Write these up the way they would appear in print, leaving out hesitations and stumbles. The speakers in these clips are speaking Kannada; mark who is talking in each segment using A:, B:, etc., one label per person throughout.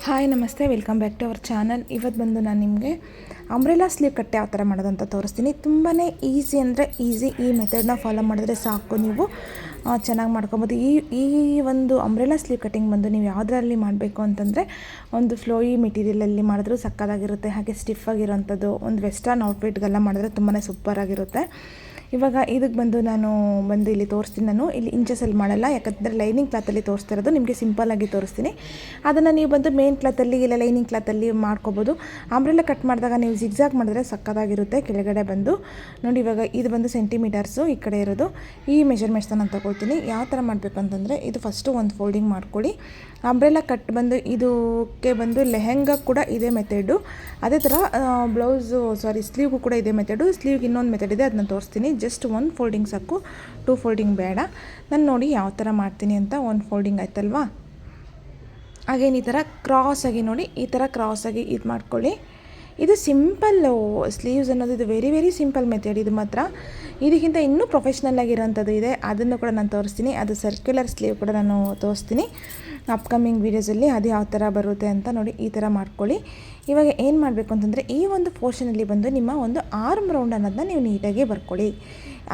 A: ಹಾಯ್ ನಮಸ್ತೆ, welcome back to our channel. ಇವತ್ತು ಬಂದು ನಾನು ನಿಮಗೆ ಅಂಬ್ರೆಲಾ ಸ್ಲೀವ್ ಕಟ್ಟೆ ಯಾವ ಥರ ಮಾಡೋದು ಅಂತ ತೋರಿಸ್ತೀನಿ. ತುಂಬಾ ಈಸಿ ಅಂದರೆ ಈಸಿ. ಈ ಮೆಥಡ್ನ ಫಾಲೋ ಮಾಡಿದ್ರೆ ಸಾಕು, ನೀವು ಚೆನ್ನಾಗಿ ಮಾಡ್ಕೊಬೋದು. ಈ ಒಂದು ಅಂಬ್ರೆಲಾ ಸ್ಲೀವ್ ಕಟ್ಟಿಂಗ್ ಬಂದು ನೀವು ಯಾವುದರಲ್ಲಿ ಮಾಡಬೇಕು ಅಂತಂದರೆ ಒಂದು ಫ್ಲೋಯಿ ಮೆಟೀರಿಯಲಲ್ಲಿ ಮಾಡಿದ್ರೂ ಸಕ್ಕತ್ತಾಗಿರುತ್ತೆ. ಹಾಗೆ ಸ್ಟಿಫ್ ಆಗಿರೋಂಥದ್ದು ಒಂದು ವೆಸ್ಟರ್ನ್ ಔಟ್ಫಿಟ್ಗೆಲ್ಲ ಮಾಡಿದ್ರೆ ತುಂಬಾ ಸೂಪರಾಗಿರುತ್ತೆ. ಇವಾಗ ಇದಕ್ಕೆ ನಾನು ಇಲ್ಲಿ ತೋರಿಸ್ತೀನಿ. ನಾನು ಇಲ್ಲಿ ಇಂಚಸಲ್ಲಿ ಮಾಡಲ್ಲ, ಯಾಕಂದರೆ ಲೈನಿಂಗ್ ಕ್ಲಾತಲ್ಲಿ ತೋರಿಸ್ತಿರೋದು. ನಿಮಗೆ ಸಿಂಪಲ್ಲಾಗಿ ತೋರಿಸ್ತೀನಿ. ಅದನ್ನು ನೀವು ಬಂದು ಮೇನ್ ಕ್ಲಾತಲ್ಲಿ ಇಲ್ಲ ಲೈನಿಂಗ್ ಕ್ಲಾತಲ್ಲಿ ಮಾಡ್ಕೋಬೋದು. ಅಂಬ್ರೆಲಾ ಕಟ್ ಮಾಡಿದಾಗ ನೀವು ಜಿಗ್ಜಾಗ್ ಮಾಡಿದ್ರೆ ಸಕ್ಕತ್ತಾಗಿರುತ್ತೆ. ಕೆಳಗಡೆ ಬಂದು ನೋಡಿ, ಇವಾಗ ಇದು ಬಂದು ಸೆಂಟಿಮೀಟರ್ಸು ಈ ಕಡೆ ಇರೋದು. ಈ ಮೆಷರ್ಮೆಂಟ್ಸ್ನ ನಾನು ತಗೊಳ್ತೀನಿ. ಯಾವ ಥರ ಮಾಡಬೇಕು ಅಂತಂದರೆ, ಇದು ಫಸ್ಟು ಒಂದು ಫೋಲ್ಡಿಂಗ್ ಮಾಡ್ಕೊಳ್ಳಿ. ಅಂಬ್ರೆಲಾ ಕಟ್ ಬಂದು ಇದಕ್ಕೆ ಬಂದು ಲೆಹೆಂಗಾ ಕೂಡ ಇದೇ ಮೆಥಡು. ಅದೇ ಥರ ಸ್ಲೀವ್ಗೂ ಕೂಡ ಇದೇ ಮೆಥಡು. ಸ್ಲೀವ್ಗೆ ಇನ್ನೊಂದು ಮೆಥಡ್ ಇದೆ, ಅದನ್ನ ತೋರಿಸ್ತೀನಿ. ಜಸ್ಟ್ ಒಂದು ಫೋಲ್ಡಿಂಗ್ ಸಾಕು, 2 ಫೋಲ್ಡಿಂಗ್ ಬೇಡ. ನಾನು ನೋಡಿ ಯಾವ ಥರ ಮಾಡ್ತೀನಿ ಅಂತ. ಒಂದು ಫೋಲ್ಡಿಂಗ್ ಆಯ್ತಲ್ವಾ, ಹಾಗೇನು ಈ ಥರ ಕ್ರಾಸಾಗಿ ನೋಡಿ, ಈ ಥರ ಕ್ರಾಸಾಗಿ ಇದು ಮಾಡ್ಕೊಳ್ಳಿ. ಇದು ಸಿಂಪಲ್ಲು ಸ್ಲೀವ್ಸ್ ಅನ್ನೋದು, ಇದು ವೆರಿ ವೆರಿ ಸಿಂಪಲ್ ಮೆಥಡ್. ಇದು ಮಾತ್ರ ಇದಕ್ಕಿಂತ ಇನ್ನೂ ಪ್ರೊಫೆಷ್ನಲ್ ಆಗಿರೋಂಥದ್ದು ಇದೆ, ಅದನ್ನು ಕೂಡ ನಾನು ತೋರಿಸ್ತೀನಿ. ಅದು ಸರ್ಕ್ಯುಲರ್ ಸ್ಲೀವ್ ಕೂಡ ನಾನು ತೋರಿಸ್ತೀನಿ ಅಪ್ಕಮಿಂಗ್ ವೀಡಿಯೋಸಲ್ಲಿ. ಅದು ಯಾವ ಥರ ಬರುತ್ತೆ ಅಂತ ನೋಡಿ. ಈ ಥರ ಮಾಡ್ಕೊಳ್ಳಿ. ಇವಾಗ ಏನು ಮಾಡಬೇಕು ಅಂತಂದರೆ, ಈ ಒಂದು ಪೋರ್ಷನಲ್ಲಿ ಬಂದು ನಿಮ್ಮ ಒಂದು ಆರ್ಮ್ ರೌಂಡ್ ಅನ್ನೋದನ್ನ ನೀವು ನೀಟಾಗಿ ಬರ್ಕೊಳ್ಳಿ.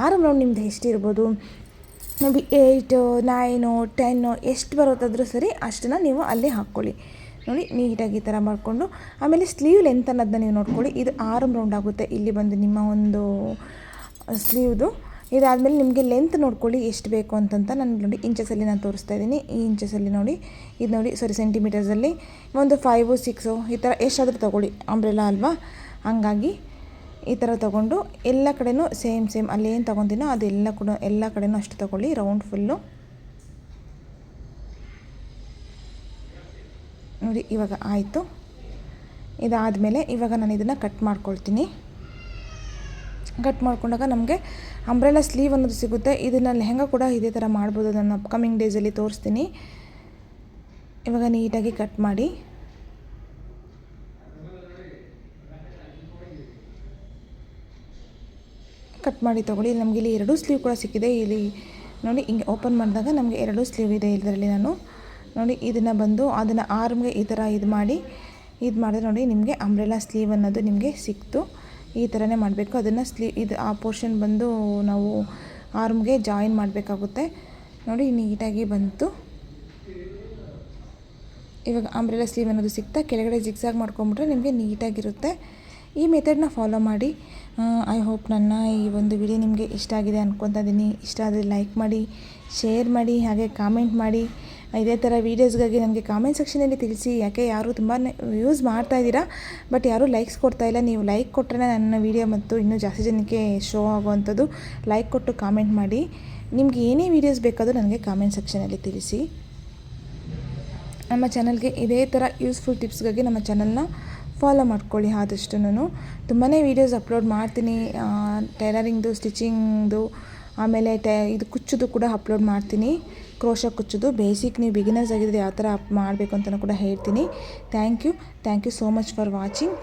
A: ಆರ್ಮ್ ರೌಂಡ್ ನಿಮ್ಮದು ಎಷ್ಟಿರ್ಬೋದು, ಮೇಬಿ 8, 9, 10 ಎಷ್ಟು ಬರುತ್ತಾದರೂ ಸರಿ, ಅಷ್ಟನ್ನು ನೀವು ಅಲ್ಲಿ ಹಾಕ್ಕೊಳ್ಳಿ. ನೋಡಿ ನೀಟಾಗಿ ಈ ಥರ ಮಾಡಿಕೊಂಡು, ಆಮೇಲೆ ಸ್ಲೀವ್ ಲೆಂತ್ ಅನ್ನೋದನ್ನ ನೀವು ನೋಡ್ಕೊಳ್ಳಿ. ಇದು ಆರ್ಮ್ ರೌಂಡ್ ಆಗುತ್ತೆ ಇಲ್ಲಿ ಬಂದು ನಿಮ್ಮ ಒಂದು ಸ್ಲೀವ್ದು. ಇದಾದಮೇಲೆ ನಿಮಗೆ ಲೆಂತ್ ನೋಡ್ಕೊಳ್ಳಿ ಎಷ್ಟು ಬೇಕು ಅಂತಂತ. ನಾನು ನೋಡಿ ಇಂಚಸಲ್ಲಿ ನಾನು ತೋರಿಸ್ತಾ ಇದ್ದೀನಿ. ಈ ಇಂಚಸಲ್ಲಿ ನೋಡಿ, ಇದು ನೋಡಿ ಸೆಂಟಿಮೀಟರ್ಸಲ್ಲಿ ಒಂದು 5, 6 ಈ ಥರ ಎಷ್ಟಾದರೂ ತೊಗೊಳ್ಳಿ. ಅಂಬ್ರೆಲಾ ಅಲ್ವಾ, ಹಂಗಾಗಿ ಈ ಥರ ತೊಗೊಂಡು ಎಲ್ಲ ಕಡೆಯೂ ಸೇಮ್ ಅಲ್ಲೇನು ತೊಗೊತೀನೋ ಅದೆಲ್ಲ ಕೂಡ ಎಲ್ಲ ಕಡೆಯೂ ಅಷ್ಟು ತೊಗೊಳ್ಳಿ, ರೌಂಡ್ ಫುಲ್ಲು. ನೋಡಿ ಇವಾಗ ಆಯಿತು. ಇದಾದಮೇಲೆ ಇವಾಗ ನಾನು ಇದನ್ನು ಕಟ್ ಮಾಡ್ಕೊಳ್ತೀನಿ. ಕಟ್ ಮಾಡ್ಕೊಂಡಾಗ ನಮಗೆ ಅಂಬ್ರೆಲಾ ಸ್ಲೀವ್ ಅನ್ನೋದು ಸಿಗುತ್ತೆ. ಇದನ್ನು ಲೆಹಂಗಾ ಕೂಡ ಇದೇ ಥರ ಮಾಡ್ಬೋದು. ನಾನು ಅಪ್ಕಮಿಂಗ್ ಡೇಸಲ್ಲಿ ತೋರಿಸ್ತೀನಿ. ಇವಾಗ ನೀಟಾಗಿ ಕಟ್ ಮಾಡಿ, ತೊಗೊಳ್ಳಿ. ನಮಗೆ ಇಲ್ಲಿ 2 ಸ್ಲೀವ್ ಕೂಡ ಸಿಕ್ಕಿದೆ. ಇಲ್ಲಿ ನೋಡಿ, ಹಿಂಗೆ ಓಪನ್ ಮಾಡಿದಾಗ ನಮಗೆ 2 ಸ್ಲೀವ್ ಇದೆ ಇದರಲ್ಲಿ. ನಾನು ನೋಡಿ ಇದನ್ನು ಬಂದು ಅದನ್ನು ಆರ್ಮ್ಗೆ ಈ ಥರ ಇದು ಮಾಡಿದ್ರೆ ನೋಡಿ ನಿಮಗೆ ಅಂಬ್ರೆಲಾ ಸ್ಲೀವ್ ಅನ್ನೋದು ನಿಮಗೆ ಸಿಕ್ತು. ಈ ಥರನೇ ಮಾಡಬೇಕು. ಅದನ್ನು ಇದು ಆ ಪೋರ್ಷನ್ ಬಂದು ನಾವು ಆರ್ಮ್ಗೆ ಜಾಯಿನ್ ಮಾಡಬೇಕಾಗುತ್ತೆ. ನೋಡಿ ನೀಟಾಗಿ ಬಂತು. ಇವಾಗ ಅಂಬ್ರೆಲಾ ಸ್ಲೀವ್ ಅನ್ನೋದು ಸಿಗ್ತಾ ಕೆಳಗಡೆ ಜಿಗ್ಸಾಗ್ ಮಾಡ್ಕೊಂಬಿಟ್ರೆ ನಿಮಗೆ ನೀಟಾಗಿರುತ್ತೆ. ಈ ಮೆಥಡ್ನ ಫಾಲೋ ಮಾಡಿ. ಐ ಹೋಪ್ ನನ್ನ ಈ ಒಂದು ವಿಡಿಯೋ ನಿಮಗೆ ಇಷ್ಟ ಆಗಿದೆ ಅಂದ್ಕೊತಾ ಇದ್ದೀನಿ. ಇಷ್ಟ ಆದರೆ ಲೈಕ್ ಮಾಡಿ, ಶೇರ್ ಮಾಡಿ, ಹಾಗೆ ಕಾಮೆಂಟ್ ಮಾಡಿ. ಇದೇ ಥರ ವೀಡಿಯೋಸ್ಗಾಗಿ ನನಗೆ ಕಾಮೆಂಟ್ ಸೆಕ್ಷನಲ್ಲಿ ತಿಳಿಸಿ. ಯಾಕೆ ಯಾರು ತುಂಬಾ ಯೂಸ್ ಮಾಡ್ತಾಯಿದ್ದೀರಾ, ಬಟ್ ಯಾರೂ ಲೈಕ್ಸ್ ಕೊಡ್ತಾಯಿಲ್ಲ. ನೀವು ಲೈಕ್ ಕೊಟ್ಟರೆ ನನ್ನ ವೀಡಿಯೋ ಮತ್ತು ಇನ್ನೂ ಜಾಸ್ತಿ ಜನಕ್ಕೆ ಶೋ ಆಗುವಂಥದ್ದು. ಲೈಕ್ ಕೊಟ್ಟು ಕಾಮೆಂಟ್ ಮಾಡಿ. ನಿಮ್ಗೆ ಏನೇ ವೀಡಿಯೋಸ್ ಬೇಕಾದರೂ ನನಗೆ ಕಾಮೆಂಟ್ ಸೆಕ್ಷನಲ್ಲಿ ತಿಳಿಸಿ. ನಮ್ಮ ಚಾನಲ್ಗೆ ಇದೇ ಥರ ಯೂಸ್ಫುಲ್ ಟಿಪ್ಸ್ಗಾಗಿ ನಮ್ಮ ಚಾನಲ್ನ ಫಾಲೋ ಮಾಡ್ಕೊಳ್ಳಿ. ಆದಷ್ಟು ನಾನು ತುಂಬಾ ವೀಡಿಯೋಸ್ ಅಪ್ಲೋಡ್ ಮಾಡ್ತೀನಿ. ಟೈಲರಿಂಗ್ದು, ಸ್ಟಿಚಿಂಗ್ದು, ಆಮೇಲೆ ಇದು ಕುಚ್ಚೋದು ಕೂಡ ಅಪ್ಲೋಡ್ ಮಾಡ್ತೀನಿ. ಕ್ರೋಶ ಕುಚ್ಚೋದು ಬೇಸಿಕ್, ನೀವು ಬಿಗಿನರ್ಸ್ ಆಗಿದ್ರೆ ಯಾವ ಥರ ಮಾಡಬೇಕು ಅಂತಲೂ ಕೂಡ ಹೇಳ್ತೀನಿ. Thank you so much for watching.